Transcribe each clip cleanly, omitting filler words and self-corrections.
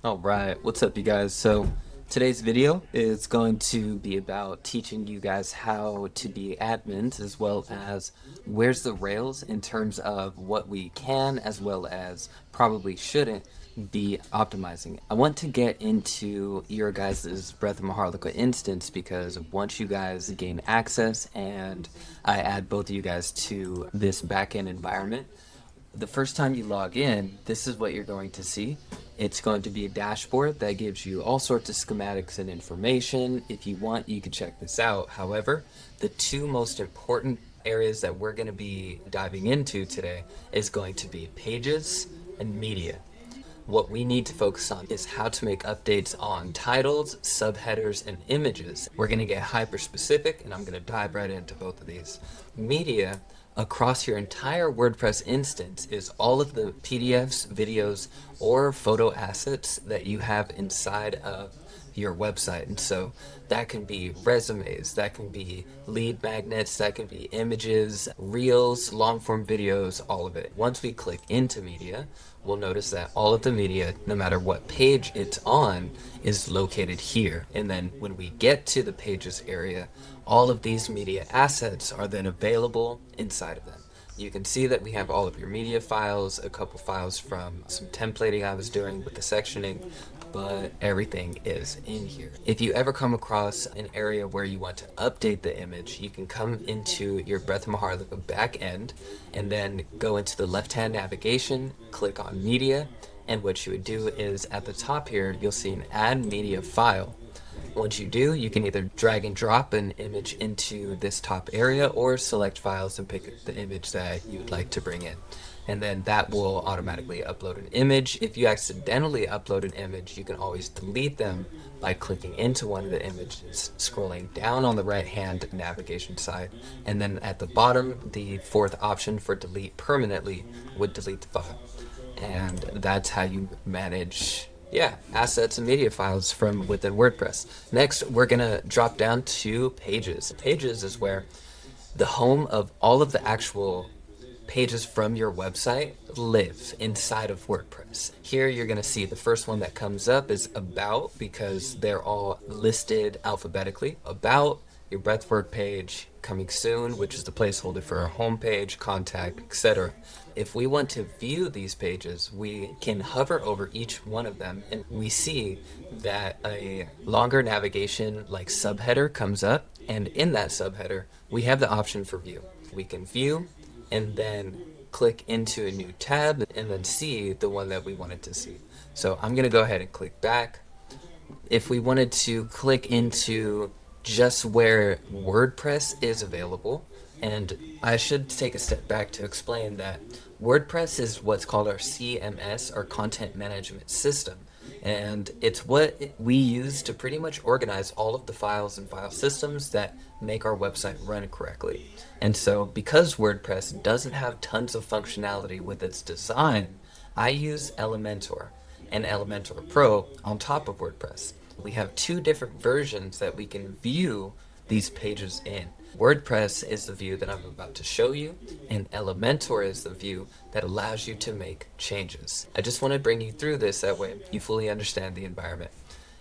All right, what's up, you guys? So today's video is going to be about teaching you guys how to be admins, as well as where's the rails in terms of what we can as well as probably shouldn't be optimizing. I want to get into your guys' Breath of Maharlika instance because once you guys gain access and I add both of you guys to this backend environment, the first time you log in, this is what you're going to see. It's going to be a dashboard that gives you all sorts of schematics and information. If you want, you can check this out. However, the two most important areas that we're going to be diving into today is going to be pages and media. What we need to focus on is how to make updates on titles, subheaders, and images. We're going to get hyper specific, and I'm going to dive right into both of these. Media across your entire WordPress instance is all of the PDFs, videos, or photo assets that you have inside of your website. And so that can be resumes, that can be lead magnets, that can be images, reels, long form videos, all of it. Once we click into media, we'll notice that all of the media, no matter what page it's on, is located here. And then when we get to the pages area, all of these media assets are then available inside of them. You can see that we have all of your media files, a couple files from some templating I was doing with the sectioning, but everything is in here. If you ever come across an area where you want to update the image, you can come into your Breath of Maharlika backend and then go into the left-hand navigation, click on media, and what you would do is at the top here, you'll see an add media file. Once you do, you can either drag and drop an image into this top area or select files and pick the image that you would like to bring in. And then that will automatically upload an image. If you accidentally upload an image, you can always delete them by clicking into one of the images, scrolling down on the right hand navigation side, and then at the bottom, the fourth option for delete permanently would delete the file. And that's how you manage assets and media files from within WordPress. Next, we're gonna drop down to pages. Pages is where the home of all of the actual pages from your website live inside of WordPress. Here you're going to see the first one that comes up is About, because they're all listed alphabetically. About, your Breathwork page, Coming Soon, which is the placeholder for our homepage, contact, etc. If we want to view these pages, we can hover over each one of them and we see that a longer navigation like subheader comes up, and in that subheader we have the option for view. We can view and then click into a new tab and then see the one that we wanted to see. So I'm going to go ahead and click back. If we wanted to click into just where WordPress is available, and I should take a step back to explain that WordPress is what's called our CMS, our content management system. And it's what we use to pretty much organize all of the files and file systems that make our website run correctly. And so because WordPress doesn't have tons of functionality with its design, I use Elementor and Elementor Pro on top of WordPress. We have two different versions that we can view these pages in. WordPress is the view that I'm about to show you, and Elementor is the view that allows you to make changes. I just want to bring you through this, that way you fully understand the environment.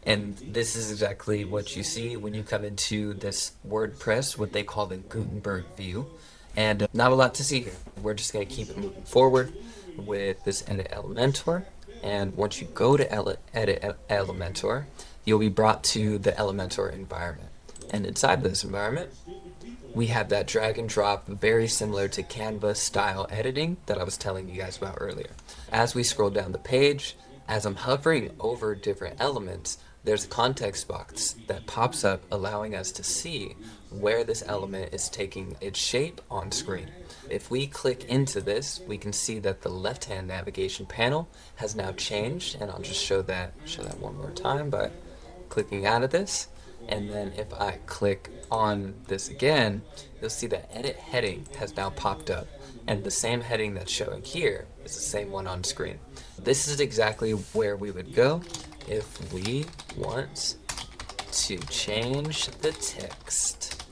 And this is exactly what you see when you come into this WordPress, what they call the Gutenberg view. And not a lot to see here. We're just going to keep it moving forward with this Edit Elementor. And once you go to Edit Elementor, you'll be brought to the Elementor environment. And inside this environment, we have that drag and drop, very similar to Canva style editing that I was telling you guys about earlier. As we scroll down the page, as I'm hovering over different elements, there's a context box that pops up, allowing us to see where this element is taking its shape on screen. If we click into this, we can see that the left-hand navigation panel has now changed, and I'll just show that one more time by clicking out of this. And then if I click on this again, you'll see that edit heading has now popped up, and the same heading that's showing here is the same one on screen. This is exactly where we would go if we want to change the text.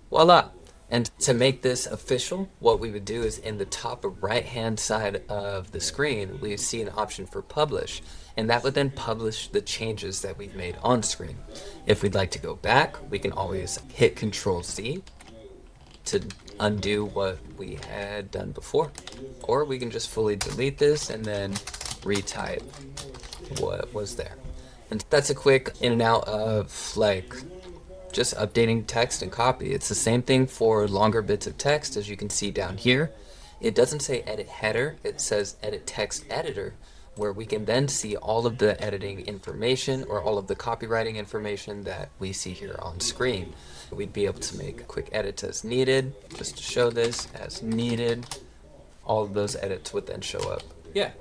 Voila! And to make this official, what we would do is in the top right hand side of the screen, we see an option for publish. and that would then publish the changes that we've made on screen. If we'd like to go back, we can always hit Control Z to undo what we had done before, or we can just fully delete this and then retype what was there. And that's a quick in and out of like just updating text and copy. It's the same thing for longer bits of text, as you can see down here. It doesn't say edit header, it says edit text editor, where we can then see all of the editing information or all of the copywriting information that we see here on screen. We'd be able to make quick edits as needed, just to show this, as needed. All of those edits would then show up. Yeah.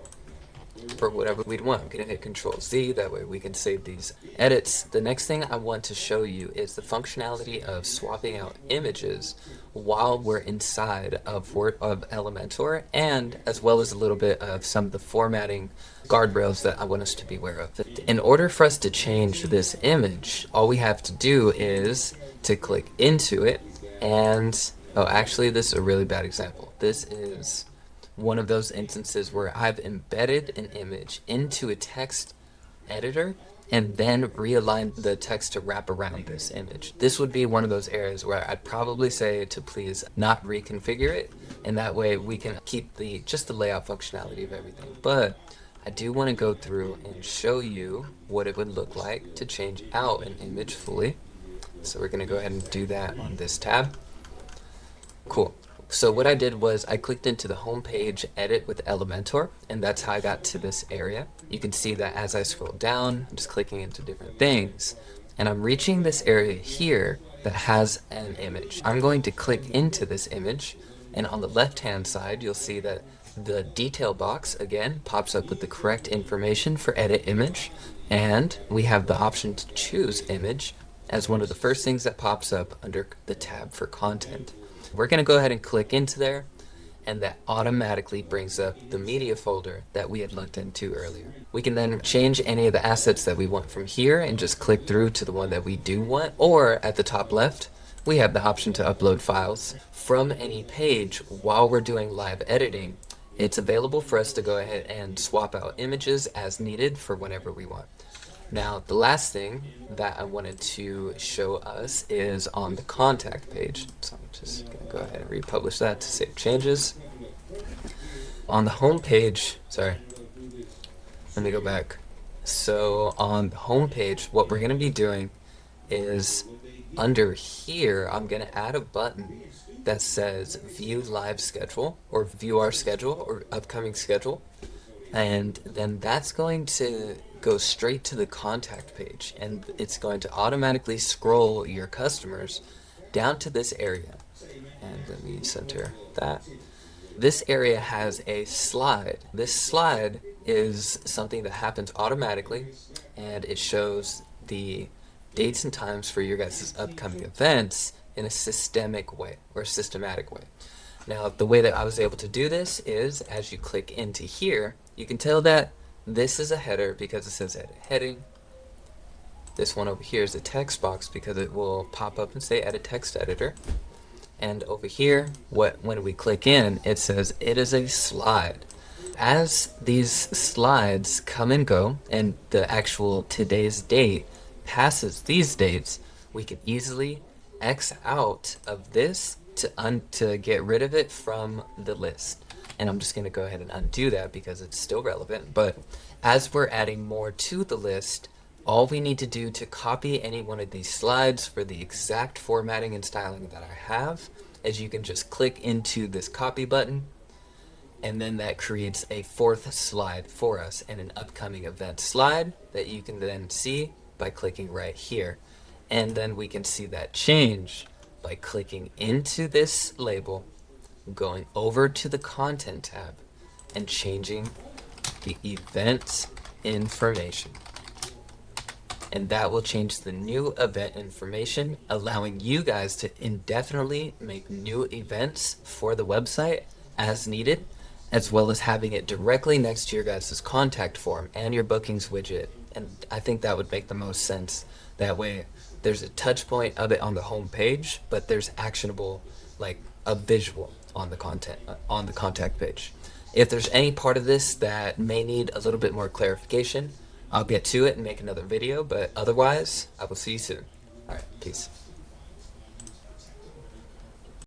For whatever we'd want. I'm going to hit Control Z, that way we can save these edits. The next thing I want to show you is the functionality of swapping out images while we're inside of Elementor, and as well as a little bit of some of the formatting guardrails that I want us to be aware of. In order for us to change this image, all we have to do is to click into it, and oh, actually this is a really bad example. This is one of those instances where I've embedded an image into a text editor and then realigned the text to wrap around this image. This would be one of those areas where I'd probably say to please not reconfigure it, and that way we can keep just the layout functionality of everything. But I do want to go through and show you what it would look like to change out an image fully. So we're going to go ahead and do that on this tab. Cool. So what I did was I clicked into the home page edit with Elementor, and that's how I got to this area. You can see that as I scroll down, I'm just clicking into different things, and I'm reaching this area here that has an image. I'm going to click into this image, and on the left hand side you'll see that the detail box again pops up with the correct information for edit image, and we have the option to choose image as one of the first things that pops up under the tab for content. We're going to go ahead and click into there, and that automatically brings up the media folder that we had looked into earlier. We can then change any of the assets that we want from here and just click through to the one that we do want, or at the top left we have the option to upload files from any page. While we're doing live editing, it's available for us to go ahead and swap out images as needed for whenever we want. Now, the last thing that I wanted to show us is on the contact page. So I'm just going to go ahead and republish that to save changes. On the home page, sorry, let me go back. So on the home page, what we're going to be doing is under here, I'm going to add a button that says view live schedule, or view our schedule, or upcoming schedule. And then that's going to go straight to the contact page, and it's going to automatically scroll your customers down to this area. And let me center that. This area has a slide. This slide is something that happens automatically, and it shows the dates and times for your guys' upcoming events in a systematic way. Now, the way that I was able to do this is, as you click into here, you can tell that this is a header because it says edit heading. This one over here is a text box because it will pop up and say edit text editor. And over here, when we click in, it says it is a slide. As these slides come and go, and the actual today's date passes these dates, we can easily X out of this to get rid of it from the list. And I'm just going to go ahead and undo that because it's still relevant. But as we're adding more to the list, all we need to do to copy any one of these slides for the exact formatting and styling that I have is you can just click into this copy button, and then that creates a fourth slide for us and an upcoming event slide that you can then see by clicking right here. And then we can see that change by clicking into this label, going over to the content tab, and changing the event information. And that will change the new event information, allowing you guys to indefinitely make new events for the website as needed, as well as having it directly next to your guys' contact form and your bookings widget. And I think that would make the most sense. That way there's a touch point of it on the home page, but there's actionable, like a visual on the contact page. If there's any part of this that may need a little bit more clarification, I'll get to it and make another video, but otherwise, I will see you soon. All right, peace.